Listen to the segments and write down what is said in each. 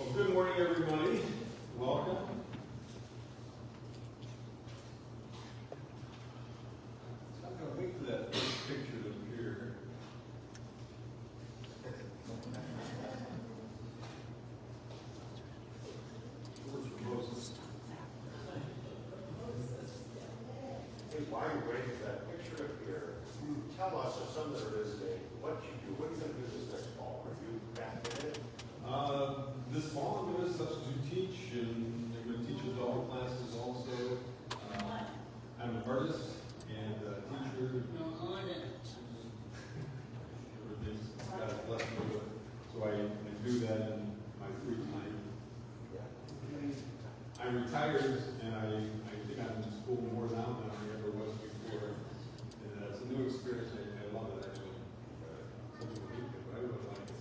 Well, good morning, everybody. Welcome. I'm going to wait for that first picture to appear. George Moses. Hey, while you're waiting for that picture up here, tell us of some that are visiting, what you do, what are you going to do this next fall? Are you back in it? This fall, I'm going to substitute teach, and I'm going to teach adult classes also. I'm an artist and a teacher. Everything's got a blessing with it. So I do that in my free time. I'm retired, and I think I'm in school more now than I ever was before. And it's a new experience. I love it, actually. Something to think of, I really like it.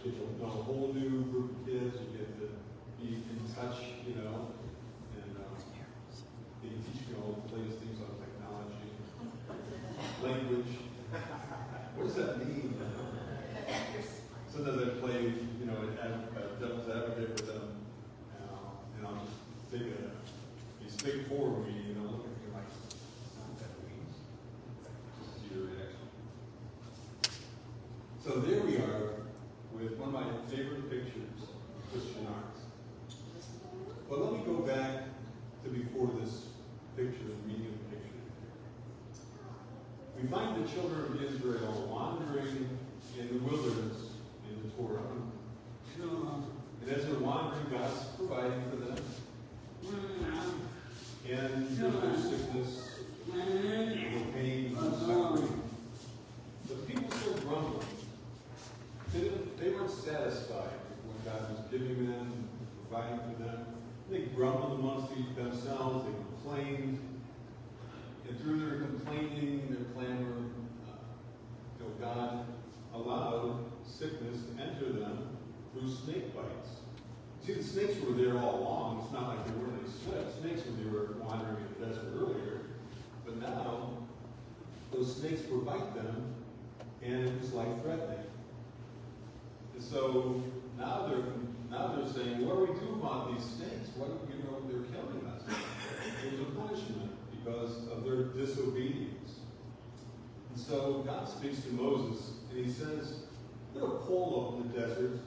You get to know a whole new group of kids. You get to be in touch, and they can teach you all the latest things on technology, language. What does that mean? Sometimes I play, devil's advocate with them, and I'll just take a straightforward meaning, and I'll look at you like, that's not what that means. Just see your reaction. So there we are with one of my favorite pictures, Christian arts. But let me go back to before this picture, the meaning of the picture. We find the children of Israel wandering in the wilderness in the Torah. And as they're wandering, God's providing for them. And there's no sickness, no pain, no suffering. But people still grumbling. They weren't satisfied with what God was giving them, providing for them. They grumbled amongst themselves, they complained. And through their complaining, their clamor, God allowed sickness to enter them through snake bites. See, the snakes were there all along. It's not like there weren't any snakes when they were wandering in the desert earlier. But now, those snakes would bite them, and it was life-threatening. And so now they're saying, what do we do about these snakes? They're killing us. There's a punishment because of their disobedience. And so God speaks to Moses, and he says, put a pole up in the desert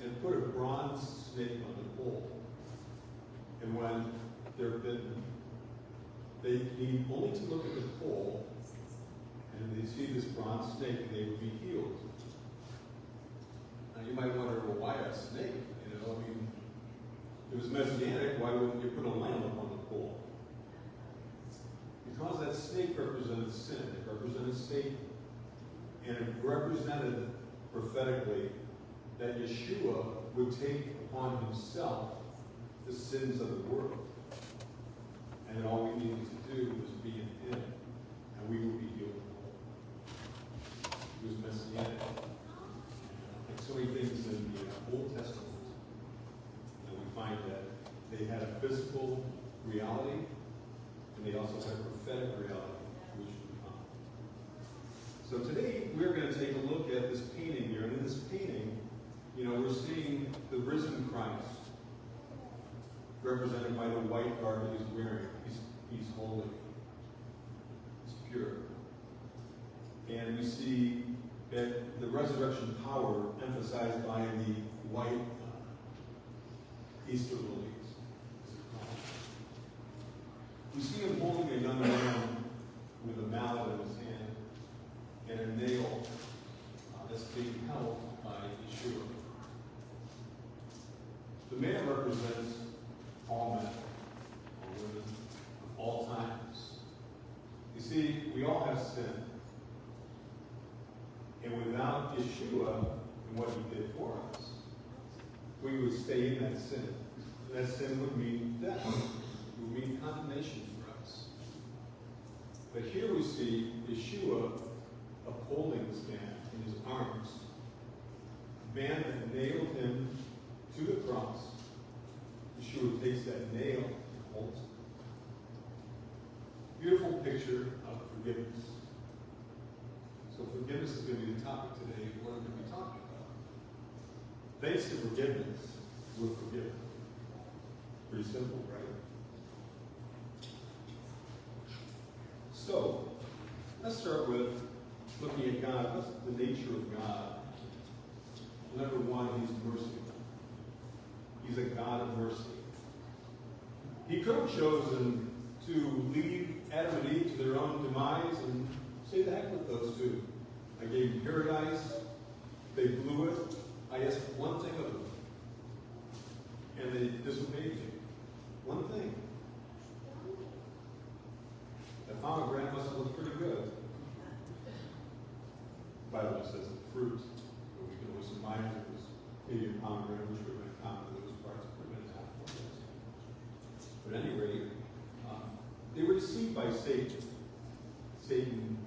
and put a bronze snake on the pole. And when they're bitten, they need only to look at the pole, and they see this bronze snake, and they would be healed. Now you might wonder, well, why a snake? It was messianic, why wouldn't you put a lamb up on the pole? Because that snake represented sin, it represented Satan, and it represented prophetically that Yeshua would take upon himself the sins of the world. And all we needed to do was be in him, and we would be healed. He was messianic. Like so many things in the Old Testament, we find that they had a physical reality, and they also had a prophetic reality, which would come. So today, we're going to take a look at this painting here. And in this painting, we're seeing the risen Christ, represented by the white garment he's wearing. He's holy. He's pure. And we see that the resurrection power emphasized by the white Easter lilies. We see him holding a young man with a mallet in his hand and a nail that's being held by Yeshua. The man represents all men, all women, of all times. You see, we all have sin. And without Yeshua and what he did for us, we would stay in that sin. And that sin would mean death. It would mean condemnation for us. But here we see Yeshua upholding this man in his arms. The man that nailed him to the cross. Yeshua takes that nail and holds it. Beautiful picture of forgiveness. So forgiveness is going to be the topic today. What I'm going to be talking about. Thanks to forgiveness, we're forgiven. Pretty simple, right? So, let's start with looking at God. What's the nature of God? Number one, he's merciful. He's a God of mercy. He could have chosen to leave Adam and Eve to their own demise and say, the heck with those two. I gave you paradise. They blew it. I asked one thing of them. And they disobeyed me. One thing. That pomegranate must have looked pretty good. The Bible says the fruit. But we can always surmise it was maybe a pomegranate, which would have been common to those parts. It would have been apple. But at any rate, they were deceived by Satan. Satan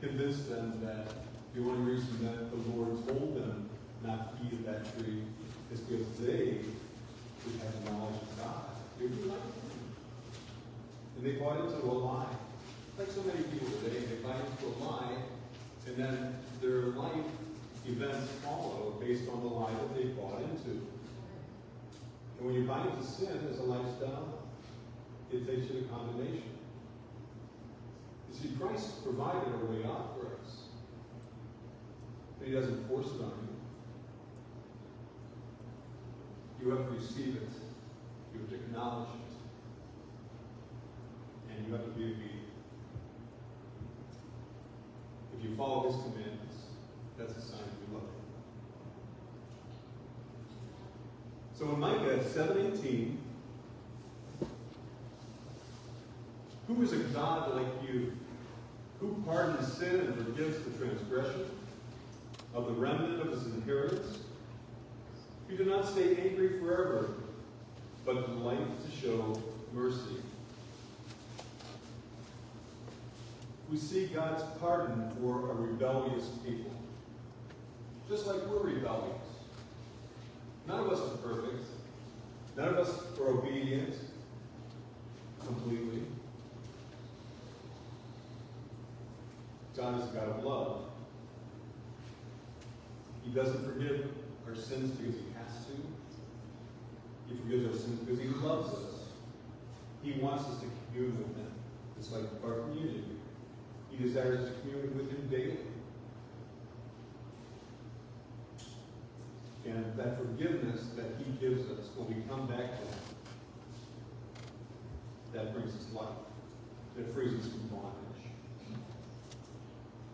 convinced them that the only reason that the Lord told them not to eat of that tree is because they would have knowledge of God. They would be like him. And they bought into a lie. Like so many people today, they buy into a lie, and then their life events follow based on the lie that they bought into. And when you buy into sin as a lifestyle, it takes you to condemnation. You see, Christ provided a way out for us. But he doesn't force it on you. You have to receive it. You have to acknowledge it. And you have to be obedient. If you follow his commandments, that's a sign of love. So in Micah 7:18, who is a God like you, who pardons sin and forgives the transgression of the remnant of his inheritance? You do not stay angry forever, but delight to show mercy. We see God's pardon for a rebellious people. Just like we're rebellious. None of us are perfect. None of us are obedient completely. God is a God of love. He doesn't forgive our sins because he has to. He forgives our sins because he loves us. He wants us to commune with him. It's like our community. He desires to commune with him daily. And that forgiveness that he gives us when we come back to him, that brings us life. That frees us from bondage.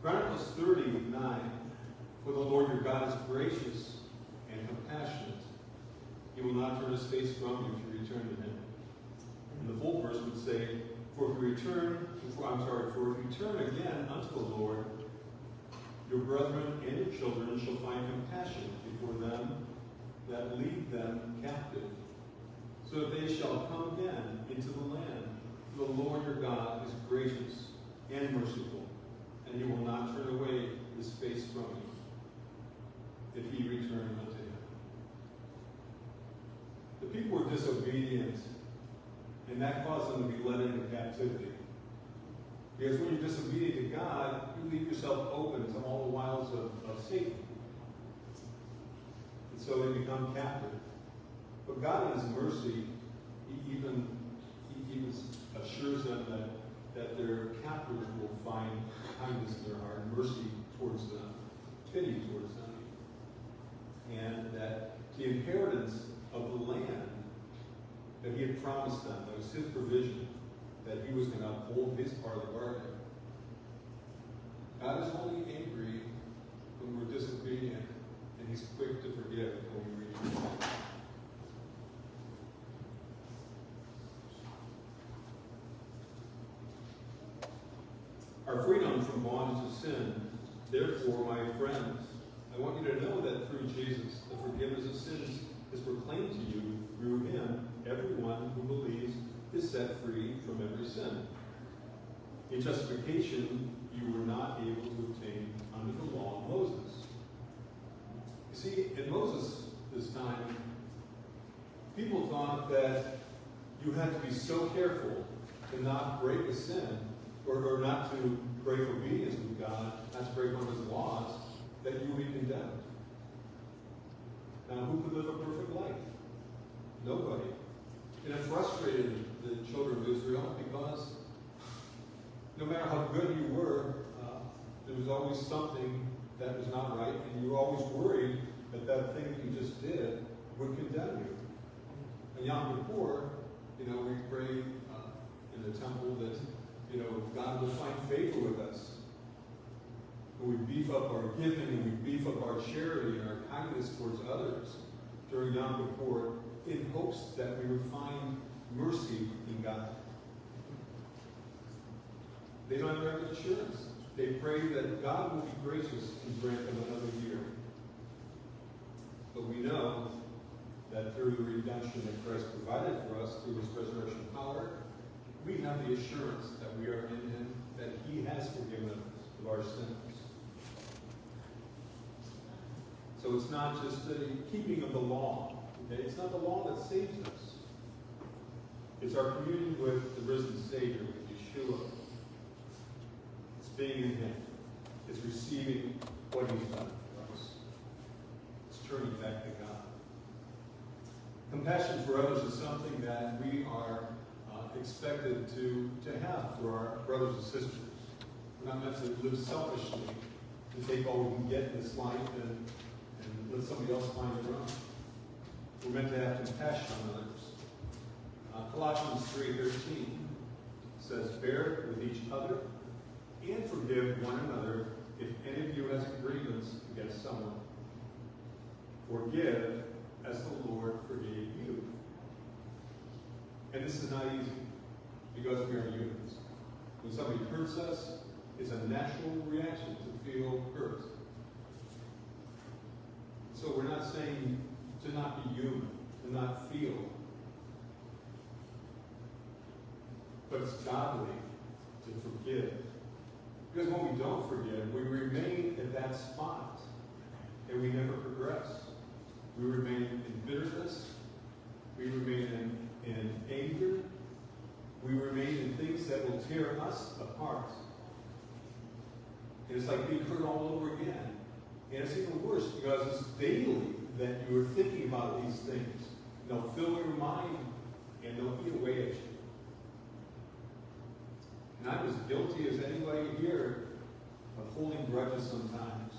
Chronicles 30:9, for the Lord your God is gracious and compassionate. He will not turn his face from you if you return to him. And the full verse would say, for if you turn again unto the Lord, your brethren and your children shall find compassion before them that lead them captive, so that they shall come again into the land. For the Lord your God is gracious and merciful, and he will not turn away his face from you, if ye return unto him. The people were disobedient, and that caused them to be led into captivity. Because when you're disobedient to God, you leave yourself open to all the wiles of Satan. And so they become captive. But God in his mercy, he even assures them that their captors will find kindness in their heart, mercy towards them, pity towards them. And that the inheritance of the land that he had promised them, that was his provision, that he was going to uphold his part of the bargain. God is only angry when we're disobedient, and he's quick to forgive when we return back. Our freedom from bondage to sin, therefore, my friends, I want you to know that through Jesus, the forgiveness of sins is proclaimed to you through him. Everyone who believes is set free from every sin. In justification, you were not able to obtain under the law of Moses. You see, in Moses' this time, people thought that you had to be so careful to not break a sin, or not to break obedience with God, not to break one of his laws, that you would be condemned. Now, who could live a perfect life? Nobody. And it frustrated the children of Israel because no matter how good you were, there was always something that was not right, and you were always worried that that thing that you just did would condemn you. And Yom Kippur, we pray in the temple that, God will find favor with us. And we beef up our giving, and we beef up our charity and our kindness towards others during Yom Kippur in hopes that we would find mercy in God. They don't have that assurance. They pray that God will be gracious and grant them another year. But we know that through the redemption that Christ provided for us through his resurrection power, we have the assurance that we are in him, that he has forgiven us of our sins. So it's not just the keeping of the law. Okay? It's not the law that saves us. It's our communion with the risen Savior, with Yeshua. It's being in him. It's receiving what he's done for us. It's turning back to God. Compassion for others is something that we are expected to have for our brothers and sisters. We're not meant to live selfishly and take all we can get in this life and let somebody else find their own. We're meant to have compassion on others. Colossians 3:13 says, "Bear with each other and forgive one another if any of you has a grievance against someone. Forgive as the Lord forgave you." And this is not easy because we are humans. When somebody hurts us, it's a natural reaction to feel hurt. So we're not saying to not be human, to not feel. But it's godly to forgive. Because when we don't forgive, we remain at that spot and we never progress. We remain in bitterness. We remain in anger. We remain in things that will tear us apart. And it's like being hurt all over again. And it's even worse because it's daily that you are thinking about these things. And they'll fill your mind and they'll eat away at you. And I'm as guilty as anybody here of holding grudges sometimes.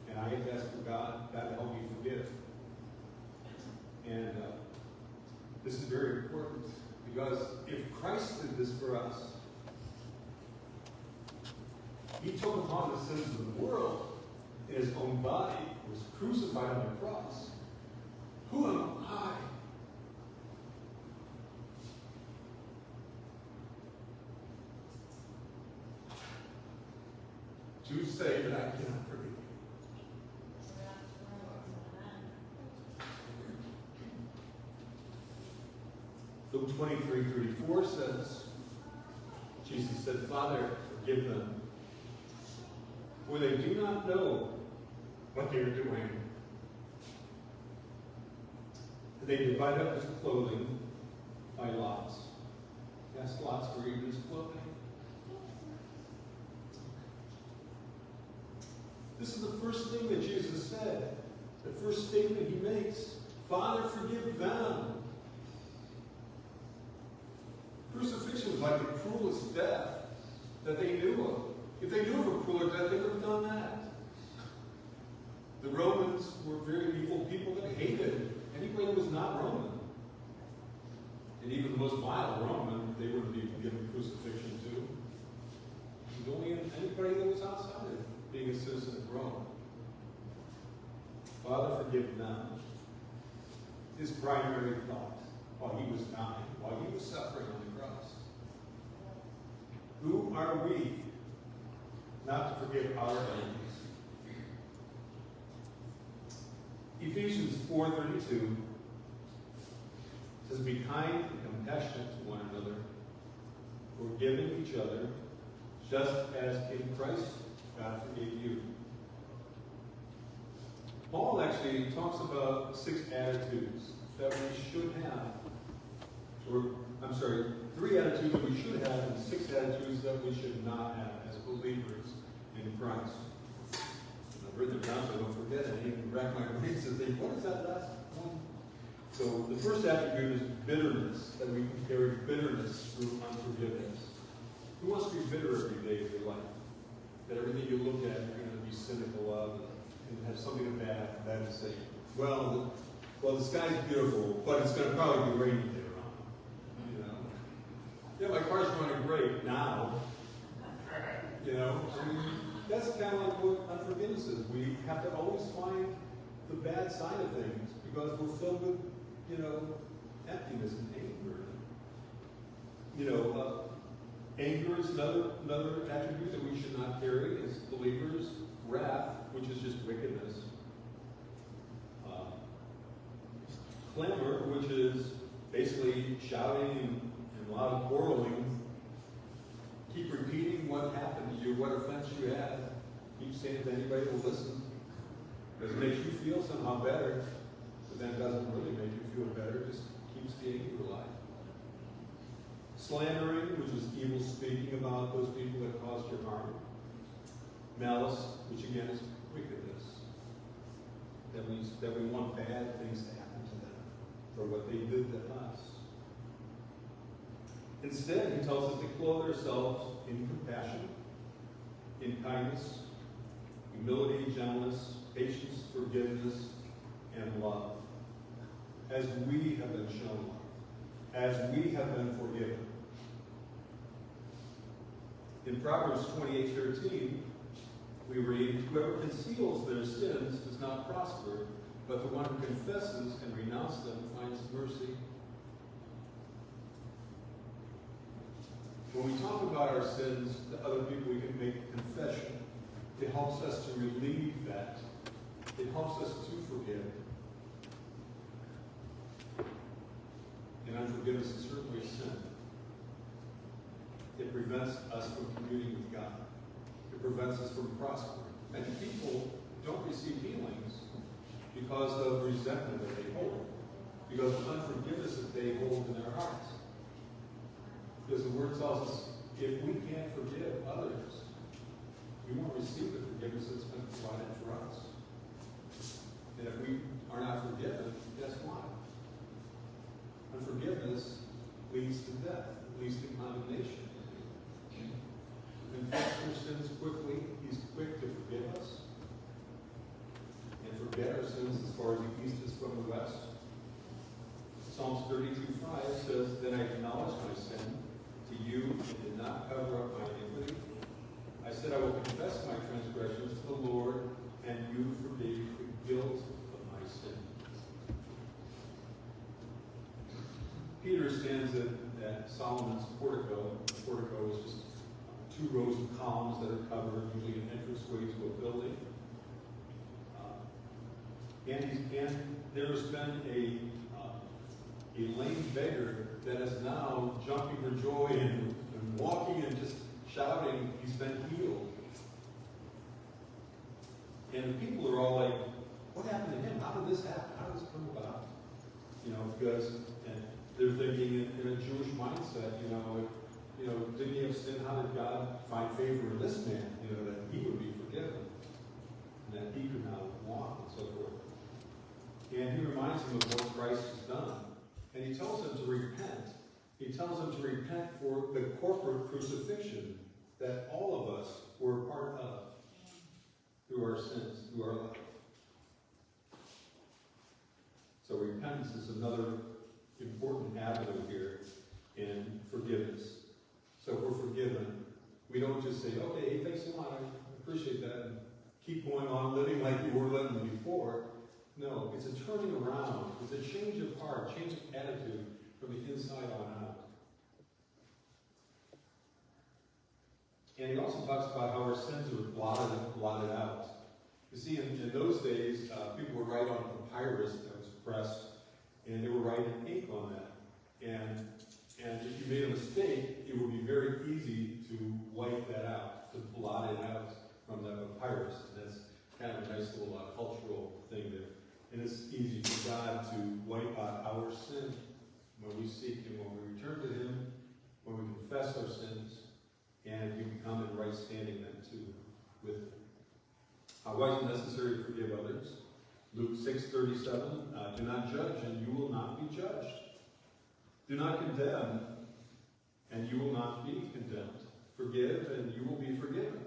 And I have to ask for God to help me forgive. And this is very important because if Christ did this for us, he took upon the sins of the world in his own body, was crucified on the cross. Who am I? To say that I cannot forgive you. Luke 23:34 says, Jesus said, "Father, forgive them, for they do not know what they are doing." And they divide up his clothing by lots. Cast lots for even his clothing. This is the first thing that Jesus said. The first statement he makes. Father, forgive them. Crucifixion was like the cruelest death that they knew of. If they knew of a crueler death, they would have done that. The Romans were very evil people that hated anybody that was not Roman. And even the most vile Roman, they wouldn't be given crucifixion to. It was only anybody that was outside of being a citizen of Rome. Father, forgive them. His primary thought while he was dying, while he was suffering on the cross. Who are we not to forgive our enemies? Ephesians 4:32 says, "Be kind and compassionate to one another, forgiving each other, just as in Christ God forgave you." Paul actually talks about 6 attitudes that we should have. Three attitudes that we should have and 6 attitudes that we should not have as believers in Christ. I've written them down so I don't forget it. I even rack my brains and think, what is that last one? So the first attribute is bitterness, that we can carry bitterness through unforgiveness. Who wants to be bitter every day of your life? That everything you look at, you're going to be cynical of and have something bad to say. Well, the sky's beautiful, but it's going to probably be rainy later on. You know? Yeah, my car's running great now. You know? I mean, that's kind of like what unforgiveness is. We have to always find the bad side of things because we're filled with, emptiness and anger. Anger is another attribute that we should not carry as believers. Wrath, which is just wickedness. Clamor, which is basically shouting and loud quarreling. Keep repeating what happened to you, what offense you had. Keep saying it to anybody who will listen. Because it makes you feel somehow better, but then it doesn't really make you feel better. It just keeps the anger alive. Slandering, which is evil speaking about those people that caused you harm. Malice, which again is wickedness. That we want bad things to happen to them for what they did to us. Instead, he tells us to clothe ourselves in compassion, in kindness, humility, gentleness, patience, forgiveness, and love. As we have been shown love. As we have been forgiven. In Proverbs 28:13, we read, whoever conceals their sins does not prosper, but the one who confesses and renounces them finds mercy. When we talk about our sins to other people, we can make confession. It helps us to relieve that. It helps us to forgive. And unforgiveness is certainly a sin. It prevents us from communing with God. It prevents us from prospering. Many people don't receive healings because of resentment that they hold, because of unforgiveness that they hold in their hearts. Because the Word tells us, if we can't forgive others, we won't receive the forgiveness that's been provided for us. And if we are not forgiven, guess why? Unforgiveness leads to death. It leads to condemnation. Confess our sins quickly. He's quick to forgive us and forget our sins as far as the east is from the west. Psalms 32:5 says, then I acknowledged my sin to you and did not cover up my iniquity. I said I will confess my transgressions to the Lord, and you forgave the guilt of my sin. Peter stands at Solomon's portico. The portico is just 2 rows of columns that are covered, usually an entranceway to a building. And there's been a lame beggar that is now jumping for joy and walking and just shouting, he's been healed. And the people are all like, what happened to him? How did this happen? How did this come about? Because they're thinking in a Jewish mindset, didn't he have sinned? How did God find favor in this man? That he would be forgiven. And that he could now walk and so forth. And he reminds them of what Christ has done. And he tells them to repent. He tells them to repent for the corporate crucifixion that all of us were a part of through our sins, through our life. So repentance is another important avenue here in forgiveness. So if we're forgiven, we don't just say, okay, thanks a lot, I appreciate that, and keep going on living like you were living before. No, it's a turning around. It's a change of heart, change of attitude from the inside on out. And he also talks about how our sins are blotted out. You see, in those days, people would write on papyrus that was pressed, and they would write in ink on that. And if you made a mistake, it would be very easy to wipe that out, to blot it out from the papyrus. And that's kind of a nice little cultural thing there. And it's easy for God to wipe out our sin when we seek Him, when we return to Him, when we confess our sins, and we become in right standing then too with Him. Why is it necessary to forgive others? Luke 6:37, do not judge and you will not be judged. Do not condemn and you will not be condemned. Forgive and you will be forgiven.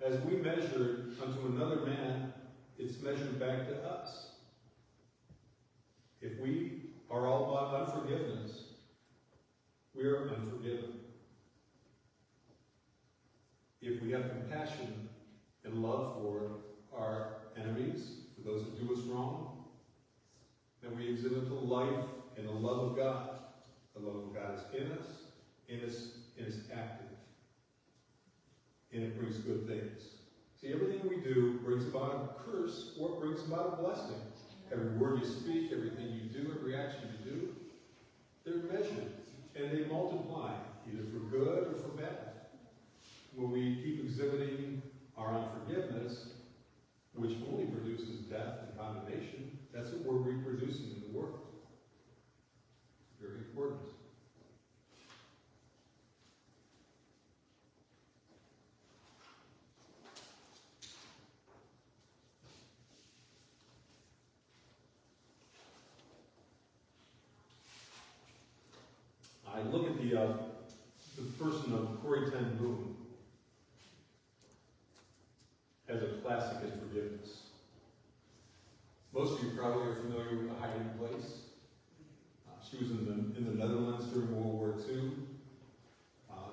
As we measure unto another man, it's measured back to us. If we are all about unforgiveness, we are unforgiven. If we have compassion and love for our enemies, for those that do us wrong, then we exhibit the life and the love of God. The love of God is in us, and it's active. And it brings good things. See, everything we do brings about a curse or it brings about a blessing. Every word you speak, everything you do, every action you do, they're measured. And they multiply, either for good or for bad. When we keep exhibiting our unforgiveness, which only produces death and condemnation, that's what we're reproducing in the world. Very important. I look at the person of Corrie ten Boom as a classic in forgiveness. Most of you probably are familiar with The Hiding Place. She was in the Netherlands during World War II.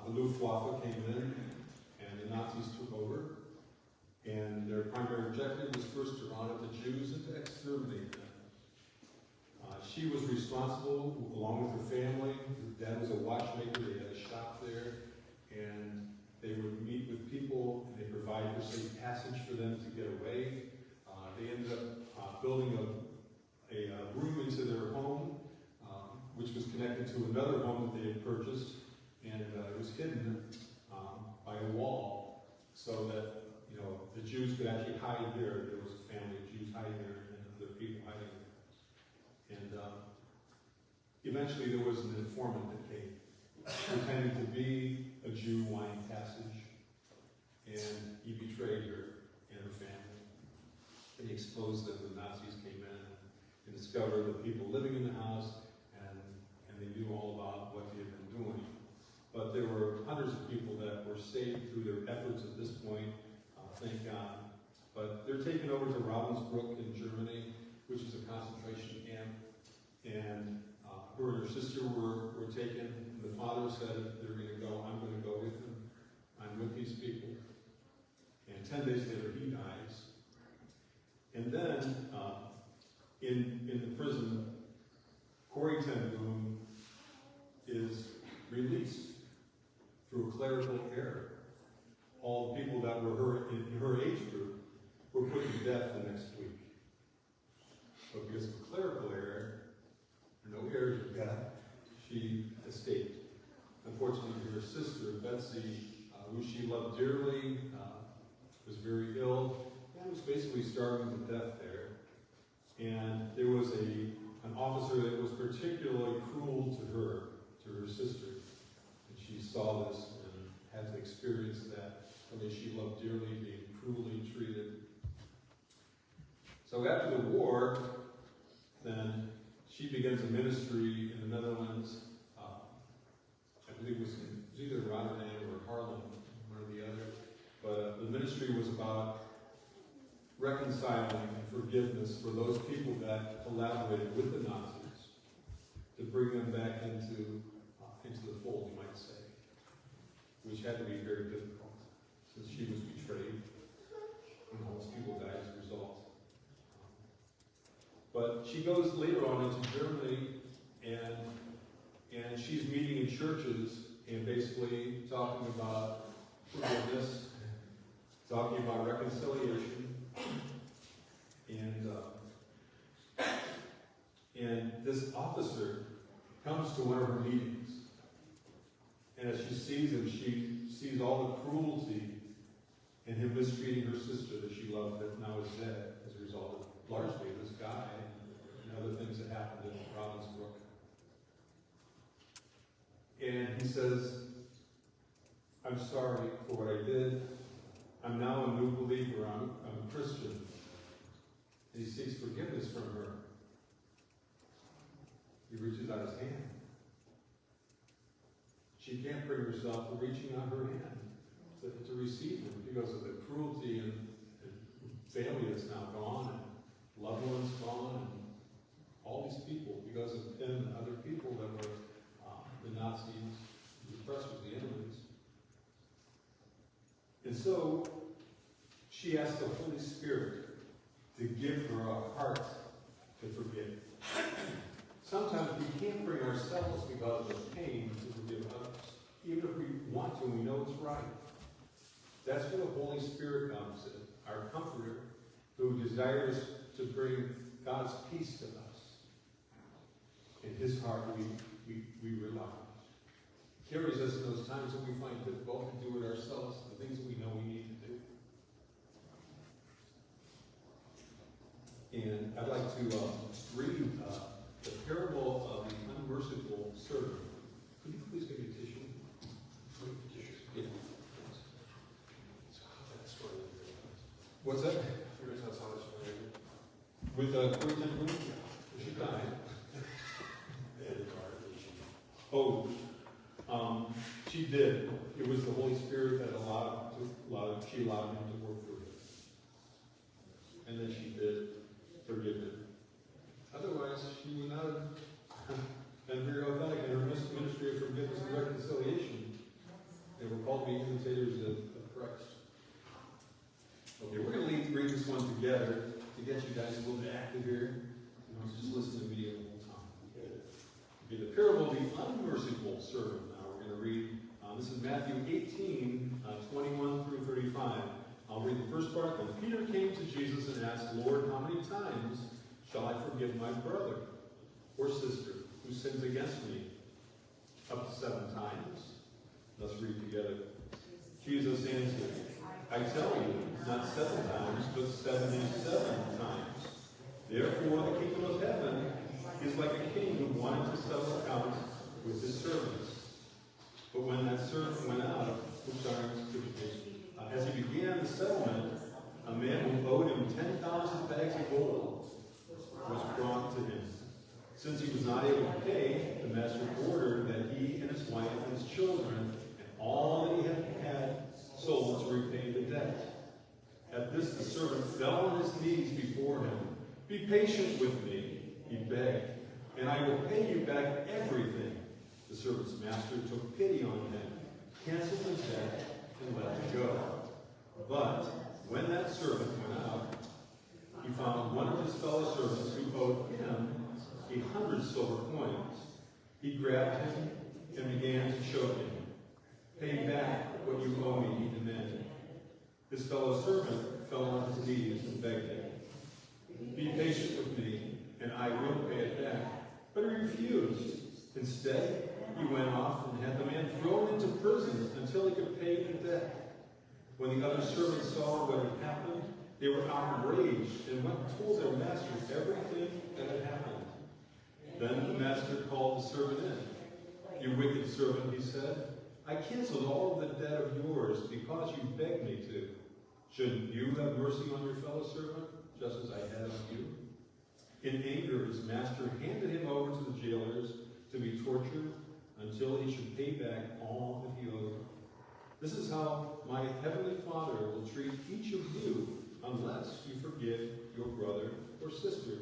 The Luftwaffe came in and the Nazis took over. And their primary objective was first to round up the Jews and to exterminate them. She was responsible, along with her family. Her dad was a watchmaker. They had a shop there. And they would meet with people, and they provided for safe passage for them to get away. They ended up building a room into their home, which was connected to another home that they had purchased. And it was hidden by a wall so that the Jews could actually hide there. There was a family of Jews hiding there and other people hiding there. And eventually there was an informant that came, pretending to be a Jew wanting passage, and he betrayed her and her family. And he exposed them. The Nazis came in and discovered the people living in the house, and they knew all about what he had been doing. But there were hundreds of people that were saved through their efforts at this point, thank God. But they're taken over to Ravensbrück in Germany, which is a concentration camp. And her and her sister were taken. And the father said, if they're going to go, I'm going to go with them. I'm with these people. And 10 days later, he dies. And then, in the prison, Corrie ten Boom is released through a clerical error. All the people that were in her age group were put to death the next week. But because of a clerical error, no heirs of God, she escaped. Unfortunately, her sister, Betsy, who she loved dearly, was very ill and was basically starving to death there. And there was an officer that was particularly cruel to her sister. And she saw this and had to experience that. Somebody she loved dearly being cruelly treated. So after the war, then she begins a ministry in the Netherlands. I believe it was either Rotterdam or Haarlem, one or the other. But the ministry was about reconciling and forgiveness for those people that collaborated with the Nazis to bring them back into the fold, you might say, which had to be very difficult since she was betrayed and almost people died as a result. But she goes later on into Germany, and she's meeting in churches and basically talking about forgiveness, talking about reconciliation, and this officer comes to one of her meetings, and as she sees him, she sees all the cruelty in him mistreating her sister that she loved that now is dead as a result of largely this guy and other things that happened in Ravensbrück. And he says, I'm sorry for what I did. I'm now a new believer. I'm a Christian. And he seeks forgiveness from her. He reaches out his hand. She can't bring herself to reaching out her hand to receive him because of the cruelty and family that's now gone, and loved ones gone, and all these people because of him and other people that were the Nazis, the oppressors, the enemies. And so she asked the Holy Spirit to give her a heart to forgive. Sometimes we can't bring ourselves because of the pain to forgive others, even if we want to and we know it's right. That's where the Holy Spirit comes in, our comforter, who desires to bring God's peace to us. In his heart we rely. Carries us in those times that we find difficult to do it ourselves, the things that we know we need to do. And I'd like to read the parable of the unmerciful servant. Could you please give me a tissue? Yeah. What's that? With Corey Ten Boom? She died. Oh, she did. It was the Holy Spirit that she allowed him to work through her. And then she did forgive him. Otherwise, she would not have been very authentic in her ministry of forgiveness and reconciliation. They were called to be imitators of Christ. Okay, we're going to read this one together to get you guys a little bit active here. You know, just listen to me the whole time. Okay, the parable of the unmerciful servant. Now we're going to read, this is Matthew 18, 21 through 35. I'll read the first part. Then Peter came to Jesus and asked, Lord, how many times shall I forgive my brother or sister who sins against me? Up to 7 times. Let's read together. Jesus answered, I tell you, not 7 times, but 77 times. Therefore, the kingdom of heaven is like a king who wanted to settle accounts with his servants. But when that servant went out, as he began the settlement, a man who owed him 10,000 bags of gold was brought to him. Since he was not able to pay, the master ordered that he and his wife and his children and all that he had sold to repay the debt. At this, the servant fell on his knees before him. Be patient with me, he begged, and I will pay you back everything. The servant's master took pity on him, canceled his debt, and let him go. But when that servant went out, he found one of his fellow servants who owed him 100 silver coins. He grabbed him and began to choke him. Pay back what you owe me, he demanded. His fellow servant fell on his knees and begged him, be patient with me, and I will pay it back. But he refused. Instead, he went off and had the man thrown into prison until he could pay the debt. When the other servants saw what had happened, they were outraged and went and told their master everything that had happened. Then the master called the servant in. You wicked servant, he said, I canceled all of the debt of yours because you begged me to. Shouldn't you have mercy on your fellow servant, just as I had on you? In anger, his master handed him over to the jailers to be tortured until he should pay back all that he owed. This is how my heavenly Father will treat each of you unless you forgive your brother or sister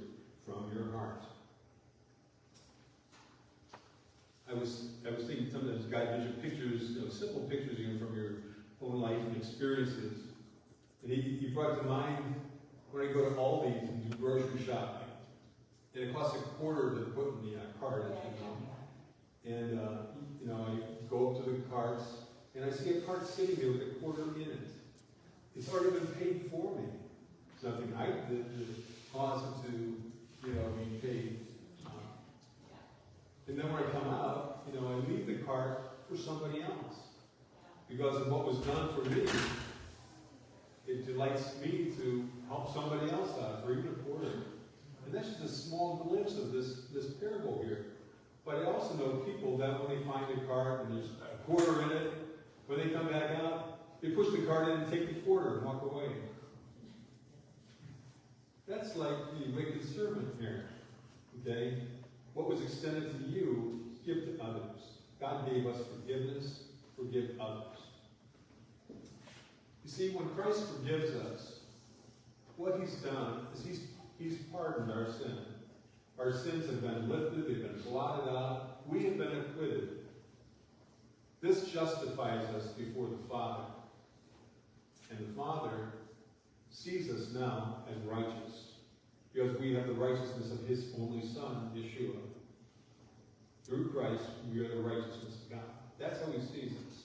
from your heart. I was thinking sometimes God gives you pictures, simple pictures even from your own life and experiences. And he brought to mind when I go to Aldi's and do grocery shopping. And it costs $0.25 to put in the cart, as you know. And, I go up to the carts, and I see a cart sitting there with $0.25 in it. It's already been paid for me. It's nothing I did to cause it to, be paid. And then when I come out, I leave the cart for somebody else. Because of what was done for me, it delights me to help somebody else out for even $0.25. And that's just a small glimpse of this parable here. But I also know people that when they find a cart and there's $0.25 in it, when they come back out, they push the cart in and take the $0.25 and walk away. That's like the wicked servant here. Okay? What was extended to you, give to others. God gave us forgiveness, forgive others. You see, when Christ forgives us, what he's done is he's pardoned our sin. Our sins have been lifted, they've been blotted out, we have been acquitted. This justifies us before the Father. And the Father sees us now as righteous, because we have the righteousness of his only Son, Yeshua. Through Christ, we are the righteousness of God. That's how he sees us.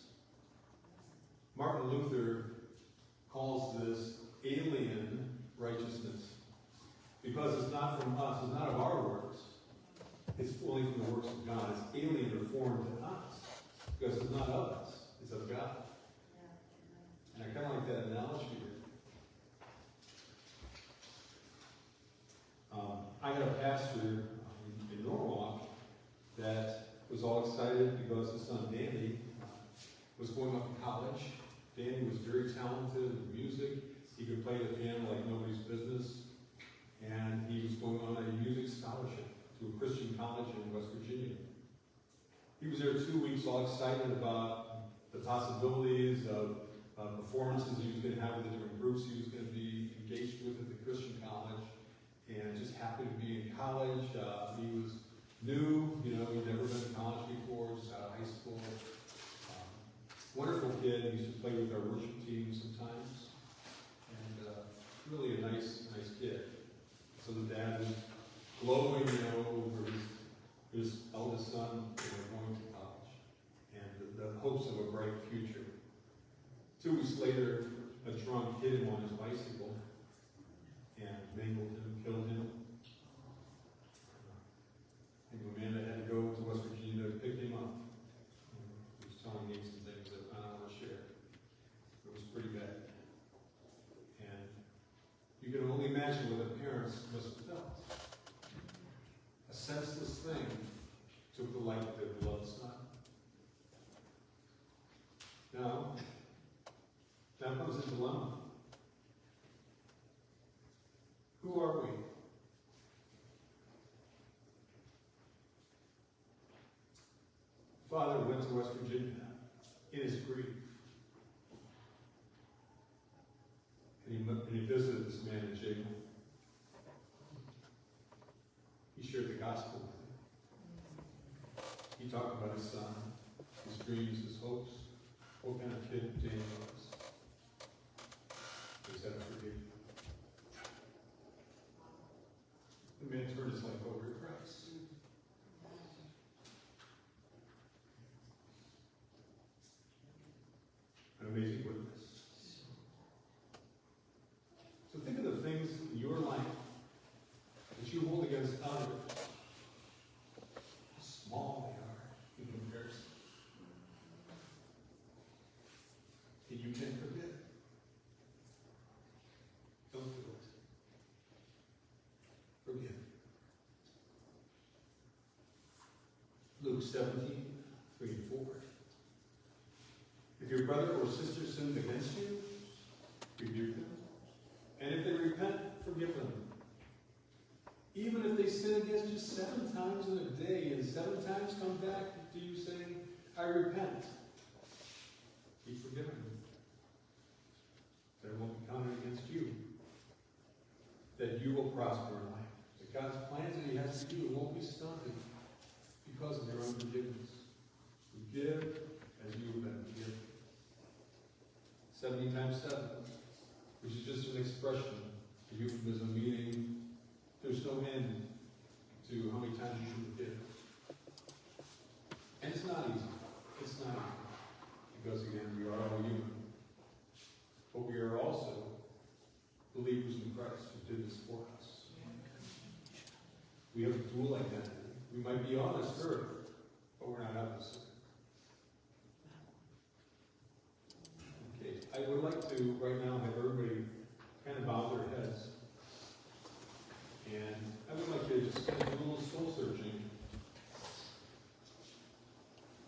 Martin Luther calls this alien righteousness, because it's not from us, it's not of our works. It's only from the works of God. It's alien or foreign to us, because it's not of us, it's of God. And I kind of like that analogy here. I had a pastor in Norwalk that was all excited because his son Danny was going off to college. Danny was very talented in music. He could play the piano like nobody's business. And he was going on a music scholarship to a Christian college in West Virginia. He was there 2 weeks, all excited about the possibilities of performances he was going to have with the different groups he was going to be engaged with at the Christian college. And just happy to be in college. He was new, he'd never been to college before, just out of high school. Wonderful kid. He used to play with our worship team sometimes. And really a nice kid. So the dad was glowing, over his eldest son going to college. And the hopes of a bright future. 2 weeks later, a drunk hit him on his bicycle and mangled him, killed him. And Amanda had to go to West Virginia to pick him up. He was telling me some things that I don't want to share. It was pretty bad. And you can only imagine what the parents must have felt. A senseless thing took the life of their beloved son. Now comes the dilemma. Who are we? Father went to West Virginia in his grief. And he visited this man in jail. He shared the gospel with him. He talked about his son, his dreams, his hopes, what kind of kid Danny was. He said, I forgive you. The man turned his life over to Christ. An amazing witness. So think of the things in your life that you hold against others. How small they are in comparison. And you can forget. Don't do it. Forgive. Luke 17, 3 and 4. If your brother or sister sins against you, rebuke them. And if they repent, forgive them. Even if they sin against you 7 times in a day, and 7 times come back to you saying, I repent, be forgiven. That it won't be counted against you. That you will prosper in life. That God's plans that he has for you won't be stunted because of your unforgiveness. Forgive as you have been forgiven. 70 times 7, which is just an expression, a euphemism, meaning there's no end to how many times you should forgive. And it's not easy. It's not easy. Because again, we are all human. But we are also believers in Christ who did this for us. We have a dual identity. We might be on this earth, but we're not of this earth. Okay, I would like to right now have everybody kind of bow their heads. And I would like to just kind of do a little soul searching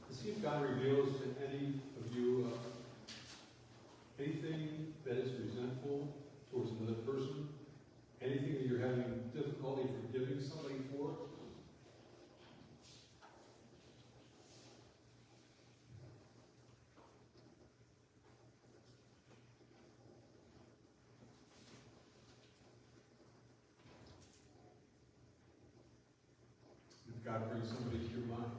to see if God reveals to any of you anything that is resentful towards another person, anything that you're God brings somebody to your mind.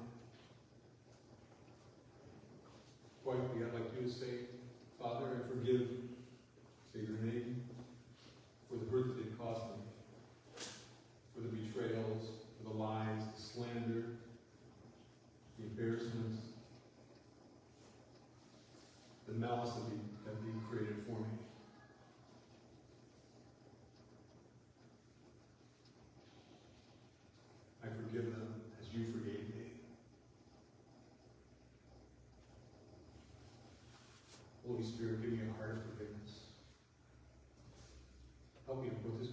Quietly, I'd like you to say, Father, I forgive, say your name, for the hurt that it caused me, for the betrayals, for the lies, the slander, the embarrassments, the malice that you created for me. I forgive them as you forgave me. Holy Spirit, give me a heart of forgiveness. Help me to put this